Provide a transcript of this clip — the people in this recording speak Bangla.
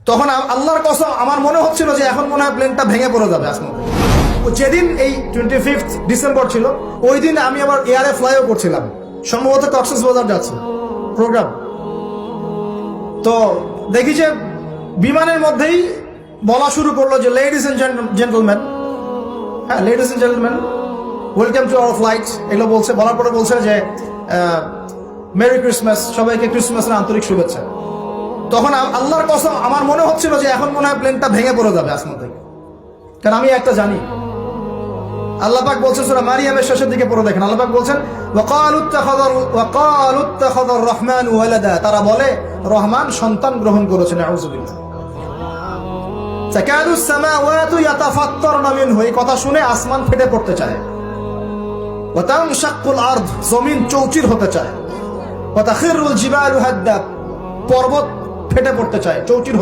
তখন আল্লাহর কসম আমার মনে হচ্ছিল যে এখন মনে হয় প্লেনটা ভেঙে পড়ে যাবে আসমান। যেদিন এই 25 ডিসেম্বর ছিল ওই দিন আমি আবার এয়ারে ফ্লাইও করছিলাম, সম্ভবত কক্সবাজার যাচ্ছে প্রোগ্রাম। তো দেখি যে বিমানের মধ্যেই বলা শুরু করলো যে লেডিস এন্ড জেন্টলম্যান, হ্যাঁ ladies and gentleman, welcome to our flight, এগুলো বলছে। বলার পরে বলছে যে মেরি ক্রিসমাস, সবাইকে ক্রিসমাসের আন্তরিক শুভেচ্ছা। তখন আল্লাহর কসম আমার মনে হচ্ছিল যে এখন মনে হয় প্লেনটা ভেঙে পড়ে যাবে আসমান থেকে, কারণ আমি একটা জানি। আল্লাহ পাক বলছেন সূরা মারিয়ামের শেষের দিকে পড়ে দেখেন, আল্লাহ পাক বলছেন ওয়াকালু ইত্তাখাযার রহমানু ওয়ালাদা, তারা বলে রহমান সন্তান গ্রহণ করেছেন। আউযুবিল্লাহ। তাকাদুস সামাওয়াতু ইয়াতাফাত্তারনা মিনহু, এই কথা শুনে আসমান ফেটে পড়তে চায়। ওয়া তানশাক্কুল আরদ, জমিন চৌচির হতে চায়। ওয়া তাখিরুল জিবালু হাদ্দা, পর্বত ফেটে পড়তে চায়, চৌচির